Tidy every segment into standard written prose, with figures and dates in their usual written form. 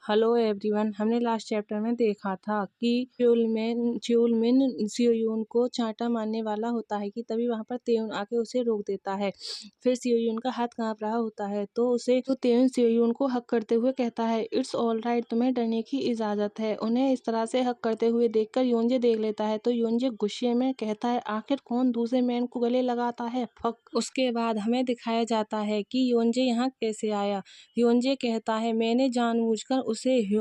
Hello everyone, हमने last chapter में देखा था कि च्योलमिन सियोयून को चांटा मारने वाला होता है कि तभी वहां पर तेयून आके उसे रोक देता है। फिर सियोयून का हाथ कांप रहा होता है तो तेयून सियोयून को हक करते हुए कहता है, इट्स ऑल राइट, तुम्हें डरने की इजाजत है। उन्हें इस तरह से हक करते हुए देखकर योनजे देख लेता है तो योनजे गुस्से में कहता है, आखिर कौन दूसरे मैन को गले लगाता है, फक। उसके बाद हमें दिखाया जाता है कि योनजे यहाँ कैसे आया। योनजे कहता है, मैंने जानबूझकर उसे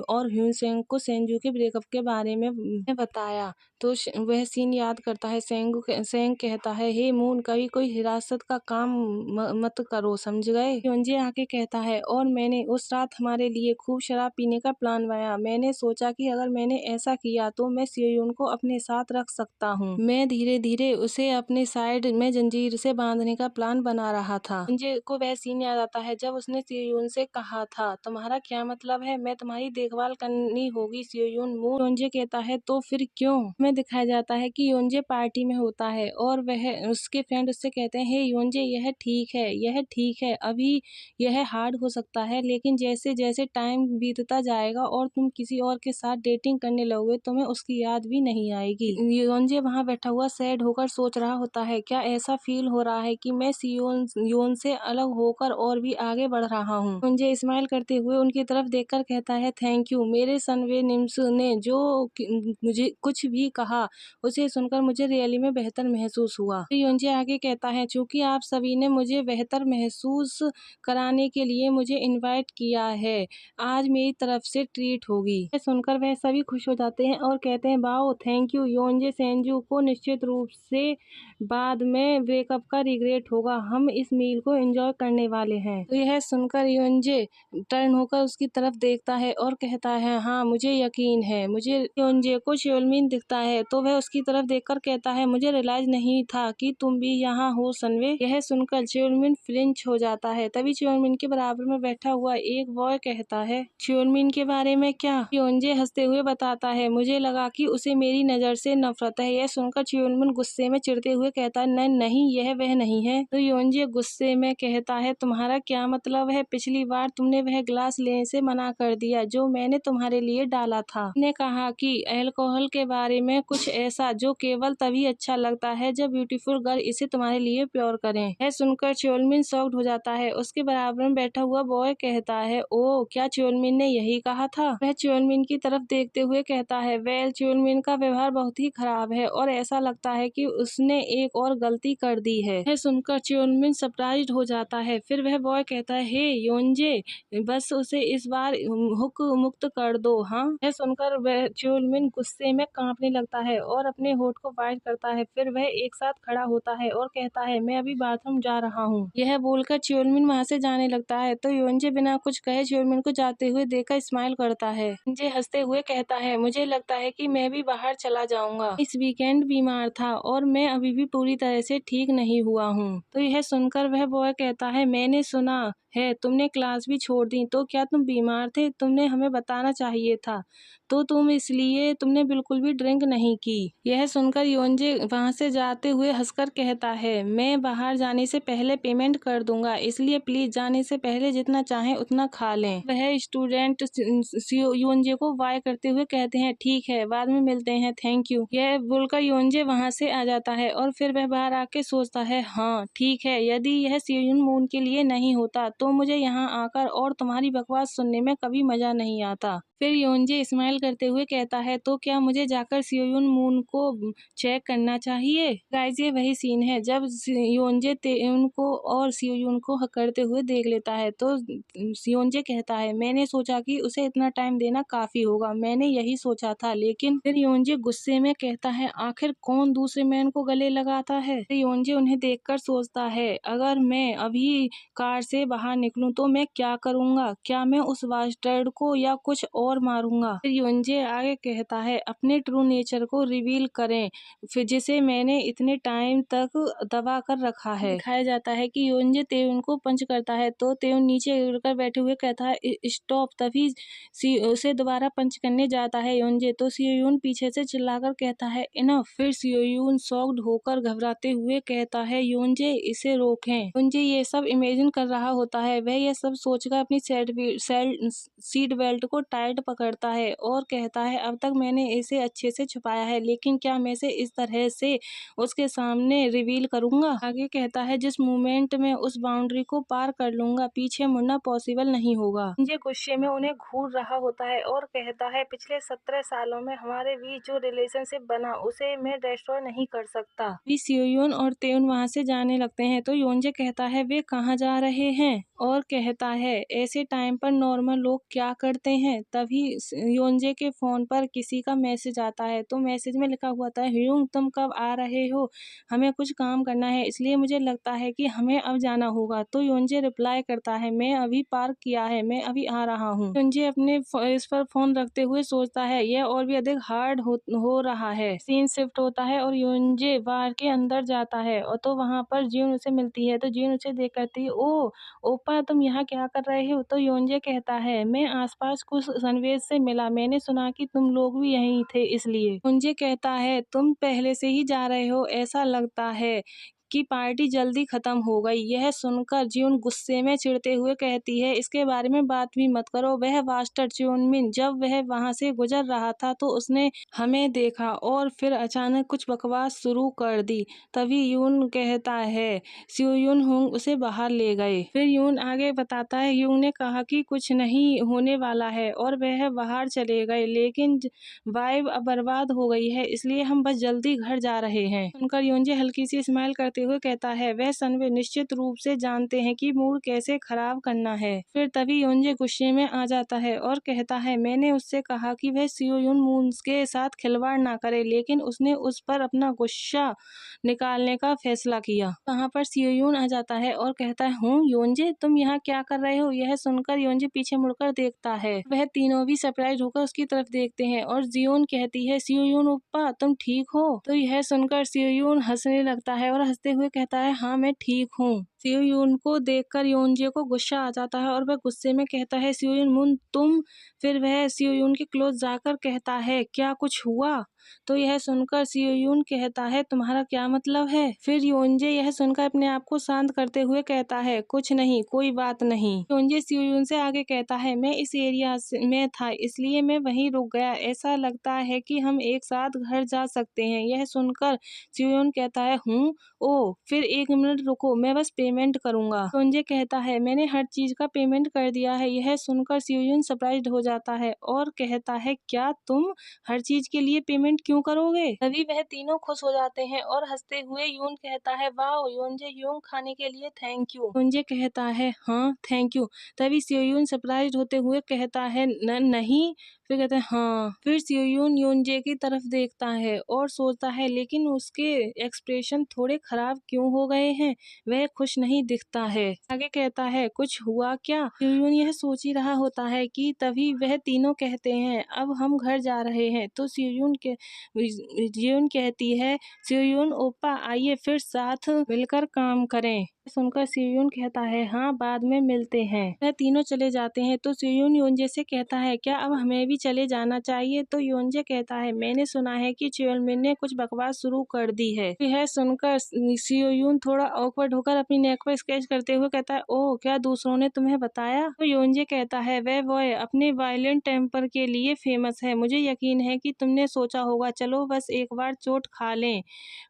और ह्यूनसेंग को सेंजू के ब्रेकअप के बारे में बताया। तो वह सीन याद करता है। सेंग कहता है, हे मून, कभी कोई हिरासत का काम मत करो, समझ गए। योनजे आके कहता है, और मैंने उस रात हमारे लिए खूब शराब पीने का प्लान बनाया। मैंने सोचा कि अगर मैंने ऐसा किया तो मैं सियोयून को अपने साथ रख सकता हूँ। मैं धीरे धीरे उसे अपने साइड में जंजीर से बांधने का प्लान बना रहा था। योनजे को वह सीन याद आता है जब उसने सियोयून से कहा था, तुम्हारा क्या मतलब है, मैं तुम्हारी देखभाल करनी होगी सियोयून। मून योनजे कहता है, तो फिर क्यों। हमें दिखाया जाता है कि योनजे पार्टी में होता है और वह उसके फ्रेंड उससे कहते हैं, हे योनजे, यह ठीक है, अभी यह हार्ड हो सकता है, लेकिन जैसे जैसे टाइम बीतता जाएगा और तुम किसी और के साथ डेटिंग करने लगोगे तुम्हें उसकी याद भी नहीं आएगी। योनजे वहां बैठा हुआ सैड होकर सोच रहा होता है, क्या ऐसा फील हो रहा है कि मैं सियोन से अलग होकर और भी आगे बढ़ रहा हूँ। योनजे स्माइल करते हुए उनकी तरफ देखकर कहता है, थैंक यू। मेरे सनवे निम्स ने जो मुझे कुछ भी कहा उसे सुनकर मुझे रियली में बेहतर महसूस हुआ। फिर योनजे आगे कहता है, चूंकि आप सभी ने मुझे बेहतर महसूस कराने के लिए मुझे इनवाइट किया है, आज मेरी तरफ से ट्रीट होगी। यह सुनकर वह सभी खुश हो जाते हैं और कहते हैं, वाओ, थैंक यू। योनजे सेंजू को निश्चित रूप से बाद में ब्रेकअप का रिग्रेट होगा, हम इस मील को एंजॉय करने वाले हैं। तो यह सुनकर योनजे टर्न होकर उसकी तरफ देखता है और कहता है, हाँ, मुझे यकीन है। मुझे योनजे को च्योलमिन दिखता है तो वह उसकी तरफ देखकर कहता है, मुझे रियलाइज नहीं था कि तुम भी यहाँ हो सनवे। यह सुनकर च्योलमिन फ्लिंच हो जाता है। तभी च्योलमिन के बराबर में बैठा हुआ एक बॉय कहता है, च्योलमिन के बारे में क्या। योनजे हंसते हुए बताता है, मुझे लगा कि उसे मेरी नजर से नफरत है। यह सुनकर च्योलमिन गुस्से में चिढ़ते हुए कहता है, नहीं, यह वह नहीं है। तो योनजे गुस्से में कहता है, तुम्हारा क्या मतलब है, पिछली बार तुमने वह ग्लास लेने से मना कर दिया जो मैंने तुम्हारे लिए डाला था। तुमने कहा कि अल्कोहल के बारे में कुछ ऐसा जो केवल तभी अच्छा लगता है जब ब्यूटीफुल गर्ल इसे तुम्हारे लिए प्योर करें। यह सुनकर च्योलमिन शॉक्ड हो जाता है। उसके बराबर में बैठा हुआ बॉय कहता है, ओ, क्या च्योलमिन ने यही कहा था। वह च्योलमिन की तरफ देखते हुए कहता है, वेल, च्योलमिन का व्यवहार बहुत ही खराब है और ऐसा लगता है कि उसने एक और गलती कर दी है। यह सुनकर च्योलमिन सरप्राइज्ड हो जाता है। फिर वह बॉय कहता है, हे योनजे, बस उसे इस बार हुक मुक्त कर दो। हाँ। यह सुनकर वह च्योलमिन गुस्से में कांपने लगता है और अपने होठ को बाइट करता है। फिर वह एक साथ खड़ा होता है और कहता है, मैं अभी बाथरूम जा रहा हूँ। यह बोलकर च्योलमिन वहाँ से जाने लगता है तो योनजे बिना कुछ कहे च्योलमिन को जाते हुए देखकर स्माइल करता है। योनजे हंसते हुए कहता है, मुझे लगता है कि मैं भी बाहर चला जाऊंगा। इस वीकेंड बीमार था और मैं अभी भी पूरी तरह से ठीक नहीं हुआ हूँ। तो यह सुनकर वह बॉय कहता है, मैंने सुना है तुमने क्लास भी छोड़ दी, तो क्या तुम बीमार थे, तुमने हमें बताना चाहिए था, तो इसलिए तुमने बिल्कुल भी ड्रिंक नहीं की। यह सुनकर योनजे वहां से जाते हुए हंसकर कहता है, मैं बाहर जाने से पहले पेमेंट कर दूंगा, इसलिए प्लीज जाने से पहले जितना चाहे उतना खा लें। वह स्टूडेंट योनजे को बाय करते हुए कहते हैं, ठीक है, बाद में मिलते हैं, थैंक यू। यह बोलकर योनजे वहां से आ जाता है और फिर वह बाहर आके सोचता है, हाँ ठीक है, यदि यह सियोयून मून के लिए नहीं होता तो मुझे यहाँ आकर और तुम्हारी बकवास सुनने में कभी मजा नहीं आता। फिर योनजे स्माइल करते हुए कहता है, तो क्या मुझे जाकर सियोयून मून को चेक करना चाहिए। गाइस, ये वही सीन है जब योनजे तेयून को और सियोयून को हक करते हुए देख लेता है तो योनजे कहता है, मैंने सोचा कि उसे इतना टाइम देना काफी होगा, मैंने यही सोचा था। लेकिन फिर योनजे गुस्से में कहता है, आखिर कौन दूसरे मैन को गले लगाता है। फिर योनजे उन्हें देखकर सोचता है, अगर मैं अभी कार से बाहर निकलूं तो मैं क्या करूंगा, क्या मैं उस बास्टर्ड को या कुछ और मारूंगा। फिर योनजे आगे कहता है, अपने ट्रू नेचर को रिवील करें, फिर जिसे मैंने इतने टाइम तक दबा कर रखा है। दिखाया जाता है कि योनजे तेयून को पंच करता है तो तेयून नीचे गिरकर बैठे हुए कहता है, स्टॉप। तभी उसे दोबारा पंच करने जाता है योनजे तो सियोयून पीछे से चिल्लाकर कहता है, इनफ। फिर सियोयून शॉक्ड होकर घबराते हुए कहता है, योनजे, इसे रोकें। योनजे ये सब इमेजिन कर रहा होता है। वह यह सब सोचकर अपनी सीट बेल्ट को टाइट पकड़ता है और कहता है अब तक मैंने इसे अच्छे से छुपाया है, लेकिन क्या मैं इसे इस तरह से उसके सामने रिवील करूंगा? आगे कहता है जिस मोमेंट में उस बाउंड्री को पार कर लूंगा, पीछे मुड़ना पॉसिबल नहीं होगा। संजय गुस्से में उन्हें घूर रहा होता है और कहता है पिछले 17 सालों में हमारे बीच जो रिलेशनशिप बना उसे मैं डिस्ट्रॉय नहीं कर सकता। अभी सियोयून और तेउन वहां से जाने लगते हैं तो योनजे कहता है वे कहाँ जा रहे हैं और कहता है ऐसे टाइम पर नॉर्मल लोग क्या करते हैं। तभी योनजे के फोन पर किसी का मैसेज आता है तो मैसेज में लिखा हुआ था ह्यूंग तुम कब आ रहे हो, हमें कुछ काम करना है इसलिए मुझे लगता है कि हमें अब जाना होगा। तो योनजे रिप्लाई करता है मैं अभी पार्क किया है, मैं अभी आ रहा हूँ। योनजे अपने इस पर फोन रखते हुए सोचता है यह और भी अधिक हार्ड हो रहा है। सीन शिफ्ट होता है और योनजे बार के अंदर जाता है और तो वहाँ पर जीन उसे मिलती है तो जीन उसे देख कहती है ओ ओपा तुम यहाँ क्या कर रहे हो। तो योनजे कहता है मैं आसपास कुछ सनवेज से मिला, मैंने सुना कि तुम लोग भी यहीं थे इसलिए। योनजे कहता है तुम पहले से ही जा रहे हो, ऐसा लगता है कि पार्टी जल्दी खत्म हो गई। यह सुनकर जियोन गुस्से में चिढ़ते हुए कहती है इसके बारे में बात भी मत करो। वह बास्टर्ड च्योनमिन जब वह वहां से गुजर रहा था तो उसने हमें देखा और फिर अचानक कुछ बकवास शुरू कर दी। तभी यून कहता है सियोयून हुंग उसे बाहर ले गए। फिर यून आगे बताता है यून ने कहा कि कुछ नहीं होने वाला है और वह बाहर चले गए, लेकिन वाइब अब बर्बाद हो गई है इसलिए हम बस जल्दी घर जा रहे हैं। सुनकर योनजे हल्की सी स्माइल करते हुए कहता है वह सनवे निश्चित रूप से जानते हैं कि मूड कैसे खराब करना है। फिर तभी योनजे गुस्से में आ जाता है और कहता है मैंने उससे कहा कि वह सियोयून मून के साथ खिलवाड़ ना करे, लेकिन उसने उस पर अपना गुस्सा निकालने का फैसला किया। वहाँ पर सियोयून आ जाता है और कहता है हूँ योनजे तुम यहाँ क्या कर रहे हो। यह सुनकर योनजे पीछे मुड़कर देखता है, वह तीनों भी सरप्राइज होकर उसकी तरफ देखते हैं और जियोन कहती है सियोयून ओप्पा तुम ठीक हो। तो यह सुनकर सियोयून हंसने लगता है और हंसते हुए कहता है हाँ मैं ठीक हूँ। सियोयून को देखकर योनजे को गुस्सा आ जाता है और वह गुस्से में कहता है सियोयून मून तुम। फिर वह सियोयून के क्लोज जाकर कहता है क्या कुछ हुआ। तो यह सुनकर सियोयून कहता है तुम्हारा क्या मतलब है। फिर योनजे यह सुनकर अपने आप को शांत करते हुए कहता है कुछ नहीं, कोई बात नहीं। योनजे सियोयून से आगे कहता है मैं इस एरिया में था इसलिए मैं वहीं रुक गया, ऐसा लगता है कि हम एक साथ घर जा सकते हैं। यह सुनकर सियोयून कहता है हूँ ओ फिर एक मिनट रुको मैं बस पेमेंट करूंगा। योनजे कहता है मैंने हर चीज का पेमेंट कर दिया है। यह सुनकर सियोयून सरप्राइज्ड हो जाता है और कहता है क्या तुम हर चीज के लिए पेमेंट क्यों करोगे। तभी वह तीनों खुश हो जाते हैं और हंसते हुए यून कहता है वाओ योनजे यून खाने के लिए थैंक यू। योनजे कहता है हाँ थैंक यू। तभी सियोयून सरप्राइज होते हुए कहता है नहीं। फिर कहते हैं हाँ। फिर सियोयून योनजे की तरफ देखता है और सोचता है लेकिन उसके एक्सप्रेशन थोड़े खराब क्यों हो गए हैं, वह खुश नहीं दिखता है। आगे कहता है कुछ हुआ क्या। सियोयून यह सोच ही रहा होता है कि तभी वह तीनों कहते हैं अब हम घर जा रहे हैं। तो जियोन कहती है सियोयून ओप्पा आइए फिर साथ मिलकर काम करें। सुनकर सियोयून कहता है हाँ बाद में मिलते हैं। वह तीनों चले जाते हैं तो सियोयून योनजे से कहता है क्या अब हमें भी चले जाना चाहिए। तो योनजे कहता है मैंने सुना है कि च्योलमिन ने कुछ बकवास शुरू कर दी है। यह सुनकर सियोयून थोड़ा ऑकवर्ड होकर अपनी नेक पर स्केच करते हुए कहता है ओह क्या दूसरों ने तुम्हें बताया। तो योनजे कहता है वह बॉय अपने वायलेंट टेम्पर के लिए फेमस है, मुझे यकीन है कि तुमने सोचा होगा चलो बस एक बार चोट खा लें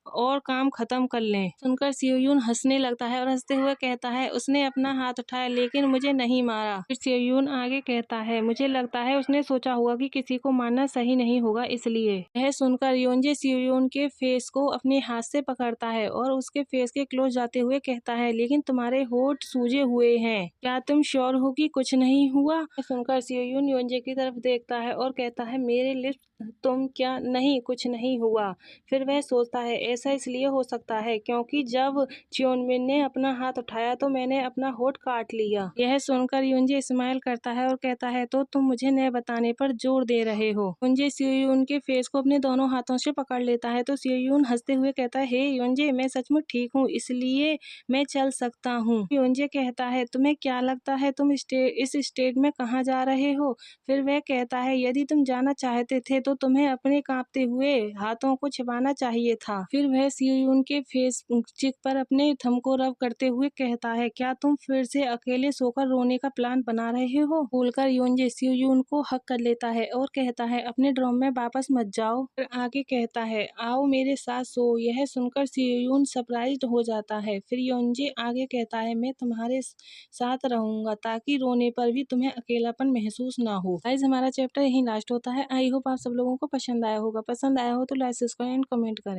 और काम खत्म कर लें। सुनकर सियोयून हंसने लगता है और हंसते हुए कहता है उसने अपना हाथ उठाया लेकिन मुझे नहीं मारा। फिर सियोयून आगे कहता है मुझे लगता है उसने सोचा होगा कि किसी को मारना सही नहीं होगा इसलिए। यह सुनकर योनजे सियोयून के फेस को अपने हाथ से पकड़ता है और उसके फेस के क्लोज जाते हुए कहता है लेकिन तुम्हारे होठ सूजे हुए हैं, क्या तुम श्योर हो कि कुछ नहीं हुआ। यह सुनकर सियोयून योनजे की तरफ देखता है और कहता है मेरे लिप्स तुम क्या नहीं कुछ नहीं हुआ। फिर वह सोचता है ऐसा इसलिए हो सकता है क्योंकि जब च्योनमिन ने अपना हाथ उठाया तो मैंने अपना होठ काट लिया। यह सुनकर योनजे स्माइल करता है और कहता है तो तुम मुझे न बताने पर जोर दे रहे हो। योनजे सियोयून के फेस को अपने दोनों हाथों से पकड़ लेता है तो सियोयून हंसते हुए कहता है हे योनजे मैं सचमुच ठीक हूँ इसलिए मैं चल सकता हूँ। योनजे कहता है तुम्हें क्या लगता है तुम इस स्टेट में कहाँ जा रहे हो। फिर वह कहता है यदि तुम जाना चाहते थे तो तुम्हें अपने कांपते हुए हाथों को छिपाना चाहिए था। फिर वह सियोयून के फेस चिक पर अपने थंब को रब करते हुए कहता है, क्या तुम फिर से अकेले सोकर रोने का प्लान बना रहे हो? बोलकर योंजे सियोयून को हक कर लेता है और कहता है, अपने ड्रम में वापस मत जाओ। फिर आगे कहता है, आओ मेरे साथ सो। यह सुनकर सियोयून सरप्राइज्ड हो जाता है। फिर योंजे आगे कहता है, मैं तुम्हारे साथ रहूंगा ताकि रोने पर भी तुम्हें अकेलापन महसूस ना हो। गाइस, हमारा चैप्टर यहीं लास्ट होता है। आई होप आप सब लोगों को पसंद आया होगा। पसंद आया हो तो लाइक, सब्सक्राइब एंड कमेंट करें।